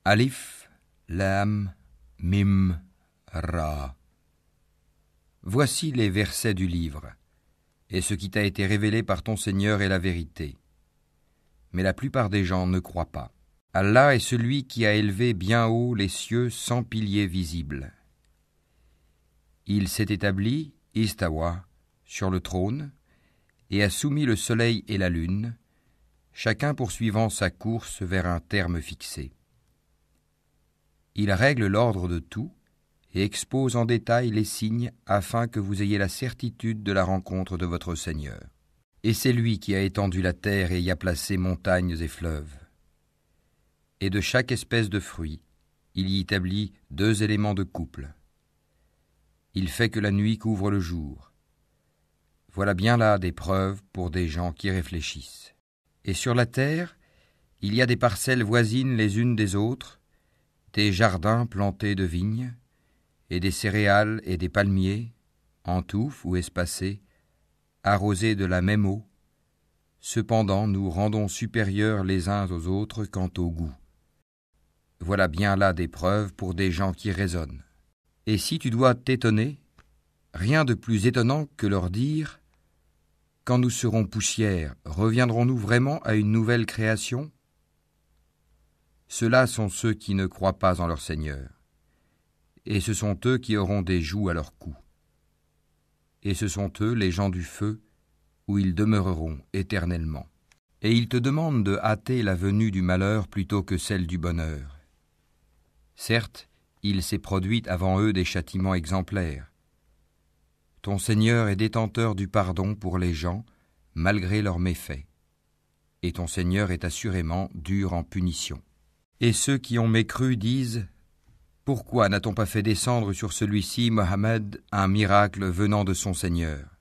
Alif, Lam, Mim, Ra. Voici les versets du livre, et ce qui t'a été révélé par ton Seigneur est la vérité. Mais la plupart des gens ne croient pas. Allah est celui qui a élevé bien haut les cieux sans piliers visibles. Il s'est établi, istawa, sur le trône, et a soumis le soleil et la lune, chacun poursuivant sa course vers un terme fixé. Il règle l'ordre de tout et expose en détail les signes afin que vous ayez la certitude de la rencontre de votre Seigneur. Et c'est lui qui a étendu la terre et y a placé montagnes et fleuves. Et de chaque espèce de fruit, il y établit 2 éléments de couple. Il fait que la nuit couvre le jour. Voilà bien là des preuves pour des gens qui réfléchissent. Et sur la terre, il y a des parcelles voisines les unes des autres, des jardins plantés de vignes, et des céréales et des palmiers, en touffes ou espacés, arrosés de la même eau. Cependant, nous rendons supérieurs les uns aux autres quant au goût. Voilà bien là des preuves pour des gens qui raisonnent. Et si tu dois t'étonner, rien de plus étonnant que leur dire « Quand nous serons poussière, reviendrons-nous vraiment à une nouvelle création ?» Ceux-là sont ceux qui ne croient pas en leur Seigneur. Et ce sont eux qui auront des jougs à leur cou. Et ce sont eux les gens du feu, où ils demeureront éternellement. Et ils te demandent de hâter la venue du malheur plutôt que celle du bonheur. Certes, il s'est produit avant eux des châtiments exemplaires. Ton Seigneur est détenteur du pardon pour les gens, malgré leurs méfaits. Et ton Seigneur est assurément dur en punition. Et ceux qui ont mécru disent « Pourquoi n'a-t-on pas fait descendre sur celui-ci, Mohammed, un miracle venant de son Seigneur ?»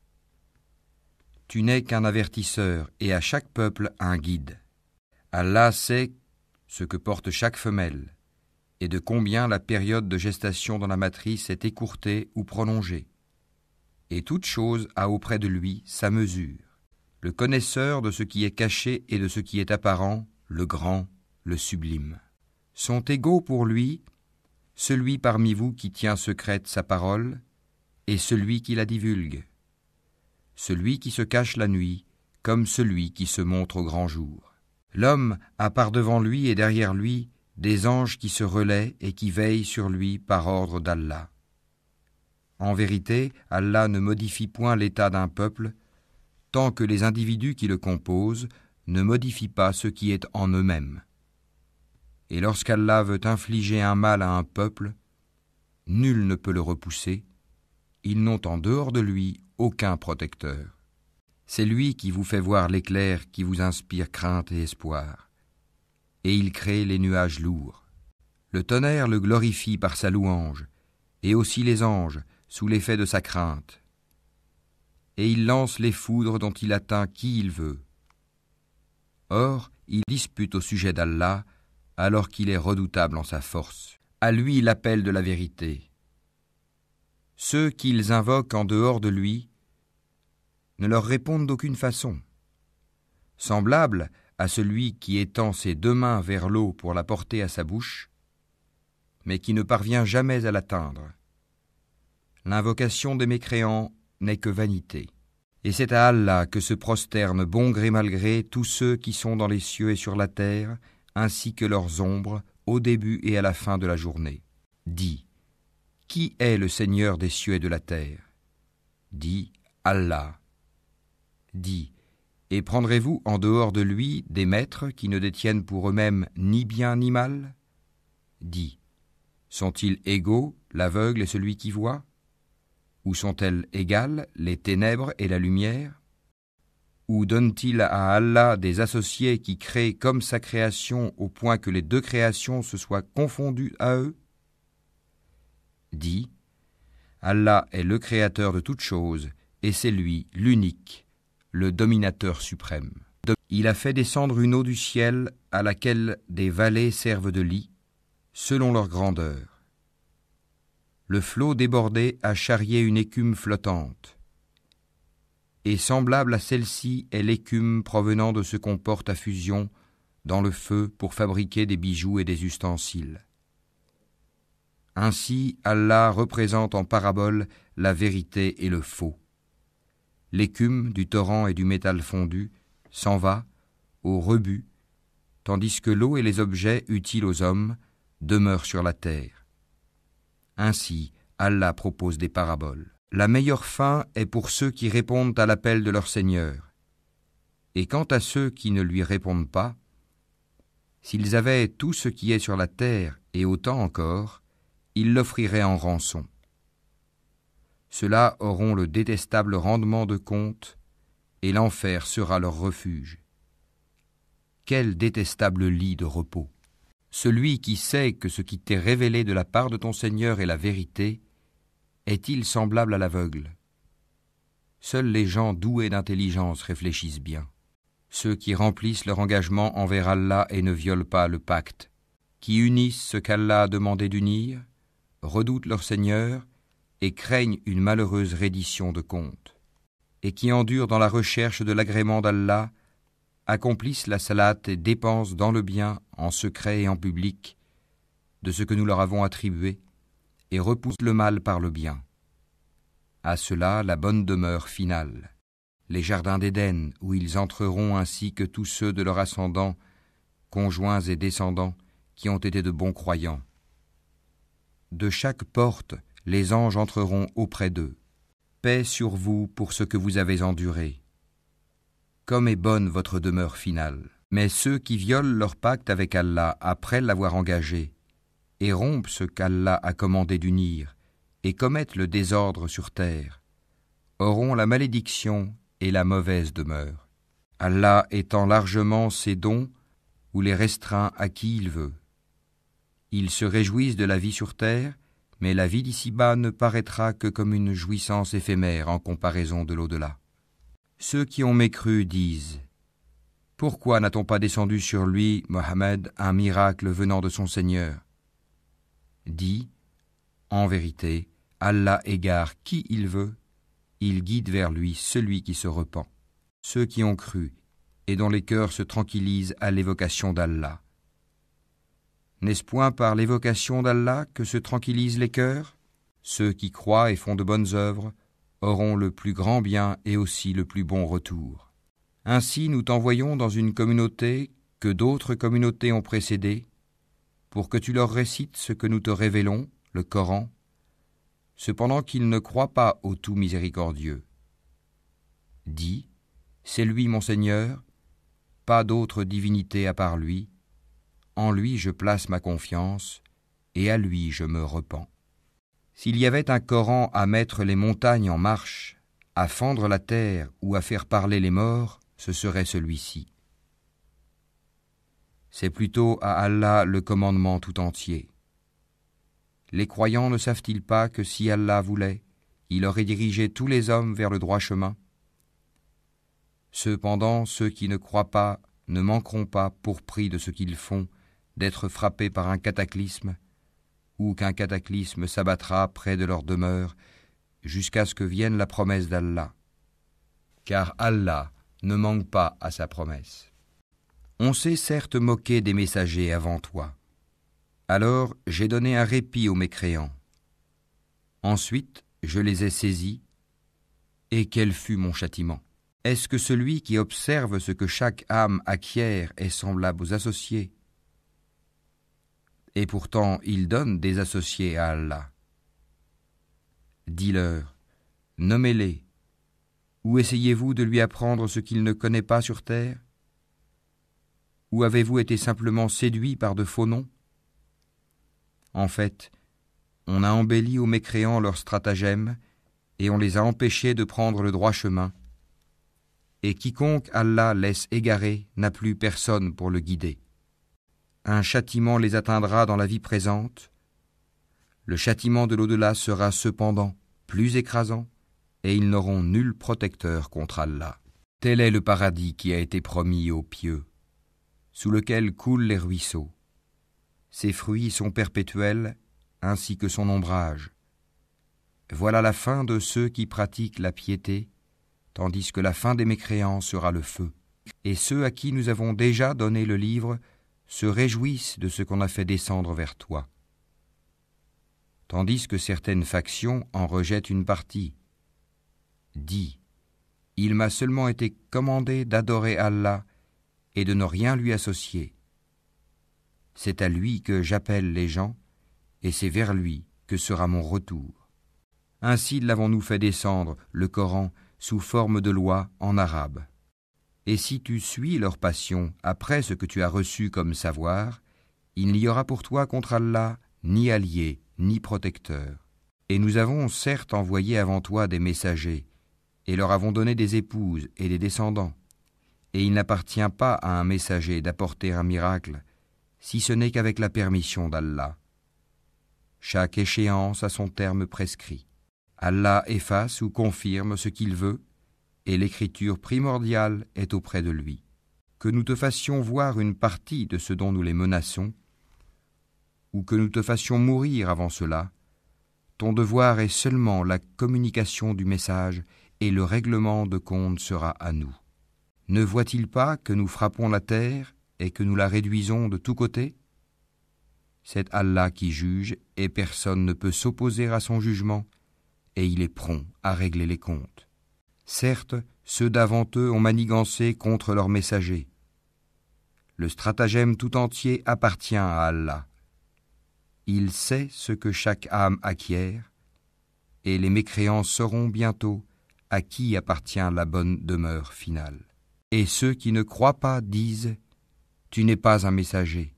Tu n'es qu'un avertisseur et à chaque peuple un guide. Allah sait ce que porte chaque femelle et de combien la période de gestation dans la matrice est écourtée ou prolongée. Et toute chose a auprès de lui sa mesure. Le connaisseur de ce qui est caché et de ce qui est apparent, le grand, le sublime. Sont égaux pour lui celui parmi vous qui tient secrète sa parole et celui qui la divulgue, celui qui se cache la nuit comme celui qui se montre au grand jour. L'homme a par devant lui et derrière lui des anges qui se relaient et qui veillent sur lui par ordre d'Allah. En vérité, Allah ne modifie point l'état d'un peuple tant que les individus qui le composent ne modifient pas ce qui est en eux-mêmes. Et lorsqu'Allah veut infliger un mal à un peuple, nul ne peut le repousser, ils n'ont en dehors de lui aucun protecteur. C'est lui qui vous fait voir l'éclair qui vous inspire crainte et espoir. Et il crée les nuages lourds. Le tonnerre le glorifie par sa louange, et aussi les anges sous l'effet de sa crainte. Et il lance les foudres dont il atteint qui il veut. Or, il dispute au sujet d'Allah, alors qu'il est redoutable en sa force. À lui l'appel de la vérité. Ceux qu'ils invoquent en dehors de lui ne leur répondent d'aucune façon. Semblable à celui qui étend ses 2 mains vers l'eau pour la porter à sa bouche, mais qui ne parvient jamais à l'atteindre. L'invocation des mécréants n'est que vanité. Et c'est à Allah que se prosternent bon gré mal gré tous ceux qui sont dans les cieux et sur la terre, ainsi que leurs ombres, au début et à la fin de la journée. Dis, qui est le Seigneur des cieux et de la terre ? Dis, Allah. Dis, et prendrez-vous en dehors de lui des maîtres qui ne détiennent pour eux-mêmes ni bien ni mal ? Dis, sont-ils égaux, l'aveugle et celui qui voit ? Ou sont-elles égales, les ténèbres et la lumière ? Ou donne-t-il à Allah des associés qui créent comme sa création au point que les 2 créations se soient confondues à eux ? Dis, Allah est le créateur de toutes choses, et c'est lui, l'unique, le dominateur suprême. Il a fait descendre une eau du ciel à laquelle des vallées servent de lit, selon leur grandeur. Le flot débordé a charrié une écume flottante. Et semblable à celle-ci est l'écume provenant de ce qu'on porte à fusion dans le feu pour fabriquer des bijoux et des ustensiles. Ainsi, Allah représente en parabole la vérité et le faux. L'écume du torrent et du métal fondu s'en va au rebut, tandis que l'eau et les objets utiles aux hommes demeurent sur la terre. Ainsi, Allah propose des paraboles. La meilleure fin est pour ceux qui répondent à l'appel de leur Seigneur. Et quant à ceux qui ne lui répondent pas, s'ils avaient tout ce qui est sur la terre et autant encore, ils l'offriraient en rançon. Ceux-là auront le détestable rendement de compte, et l'enfer sera leur refuge. Quel détestable lit de repos! Celui qui sait que ce qui t'est révélé de la part de ton Seigneur est la vérité, est-il semblable à l'aveugle? Seuls les gens doués d'intelligence réfléchissent bien. Ceux qui remplissent leur engagement envers Allah et ne violent pas le pacte, qui unissent ce qu'Allah a demandé d'unir, redoutent leur Seigneur et craignent une malheureuse reddition de compte, et qui endurent dans la recherche de l'agrément d'Allah, accomplissent la salate et dépensent dans le bien, en secret et en public, de ce que nous leur avons attribué, et repoussent le mal par le bien. À cela la bonne demeure finale, les jardins d'Éden, où ils entreront ainsi que tous ceux de leur ascendant, conjoints et descendants, qui ont été de bons croyants. De chaque porte, les anges entreront auprès d'eux. Paix sur vous pour ce que vous avez enduré. Comme est bonne votre demeure finale. Mais ceux qui violent leur pacte avec Allah après l'avoir engagé, et rompent ce qu'Allah a commandé d'unir, et commettent le désordre sur terre, auront la malédiction et la mauvaise demeure. Allah étend largement ses dons ou les restreint à qui il veut. Ils se réjouissent de la vie sur terre, mais la vie d'ici-bas ne paraîtra que comme une jouissance éphémère en comparaison de l'au-delà. Ceux qui ont mécru disent : pourquoi n'a-t-on pas descendu sur lui, Mohammed, un miracle venant de son Seigneur ? Dis : en vérité, Allah égare qui il veut, il guide vers lui celui qui se repent. Ceux qui ont cru et dont les cœurs se tranquillisent à l'évocation d'Allah. N'est-ce point par l'évocation d'Allah que se tranquillisent les cœurs ? Ceux qui croient et font de bonnes œuvres auront le plus grand bien et aussi le plus bon retour. Ainsi nous t'envoyons dans une communauté que d'autres communautés ont précédée, pour que tu leur récites ce que nous te révélons, le Coran, cependant qu'ils ne croient pas au tout miséricordieux. Dis : c'est lui mon Seigneur, pas d'autre divinité à part lui, en lui je place ma confiance, et à lui je me repens. S'il y avait un Coran à mettre les montagnes en marche, à fendre la terre ou à faire parler les morts, ce serait celui-ci. C'est plutôt à Allah le commandement tout entier. Les croyants ne savent-ils pas que si Allah voulait, il aurait dirigé tous les hommes vers le droit chemin ? Cependant, ceux qui ne croient pas ne manqueront pas, pour prix de ce qu'ils font, d'être frappés par un cataclysme, ou qu'un cataclysme s'abattra près de leur demeure, jusqu'à ce que vienne la promesse d'Allah. Car Allah ne manque pas à sa promesse. On s'est certes moqué des messagers avant toi. Alors j'ai donné un répit aux mécréants. Ensuite, je les ai saisis, et quel fut mon châtiment ? Est-ce que celui qui observe ce que chaque âme acquiert est semblable aux associés ? Et pourtant, il donne des associés à Allah. Dis-leur : nommez-les, ou essayez-vous de lui apprendre ce qu'il ne connaît pas sur terre ? Ou avez-vous été simplement séduits par de faux noms ? En fait, on a embelli aux mécréants leurs stratagèmes, et on les a empêchés de prendre le droit chemin. Et quiconque Allah laisse égarer n'a plus personne pour le guider. Un châtiment les atteindra dans la vie présente. Le châtiment de l'au-delà sera cependant plus écrasant, et ils n'auront nul protecteur contre Allah. Tel est le paradis qui a été promis aux pieux, sous lequel coulent les ruisseaux. Ses fruits sont perpétuels, ainsi que son ombrage. Voilà la fin de ceux qui pratiquent la piété, tandis que la fin des mécréants sera le feu. Et ceux à qui nous avons déjà donné le livre se réjouissent de ce qu'on a fait descendre vers toi. Tandis que certaines factions en rejettent une partie. Dis, il m'a seulement été commandé d'adorer Allah et de ne rien lui associer. C'est à lui que j'appelle les gens, et c'est vers lui que sera mon retour. Ainsi l'avons-nous fait descendre, le Coran, sous forme de loi en arabe. Et si tu suis leur passion après ce que tu as reçu comme savoir, il n'y aura pour toi contre Allah ni allié, ni protecteur. Et nous avons certes envoyé avant toi des messagers, et leur avons donné des épouses et des descendants. Et il n'appartient pas à un messager d'apporter un miracle, si ce n'est qu'avec la permission d'Allah. Chaque échéance a son terme prescrit. Allah efface ou confirme ce qu'il veut, et l'écriture primordiale est auprès de lui. Que nous te fassions voir une partie de ce dont nous les menaçons, ou que nous te fassions mourir avant cela, ton devoir est seulement la communication du message et le règlement de compte sera à nous. Ne voit-il pas que nous frappons la terre et que nous la réduisons de tous côtés ? C'est Allah qui juge et personne ne peut s'opposer à son jugement et il est prompt à régler les comptes. Certes, ceux d'avant eux ont manigancé contre leurs messagers. Le stratagème tout entier appartient à Allah. Il sait ce que chaque âme acquiert, et les mécréants sauront bientôt à qui appartient la bonne demeure finale. Et ceux qui ne croient pas disent « Tu n'es pas un messager ».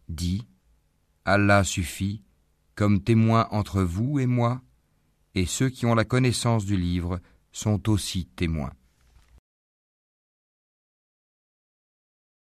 Dis « Allah suffit comme témoin entre vous et moi, et ceux qui ont la connaissance du livre sont aussi témoins.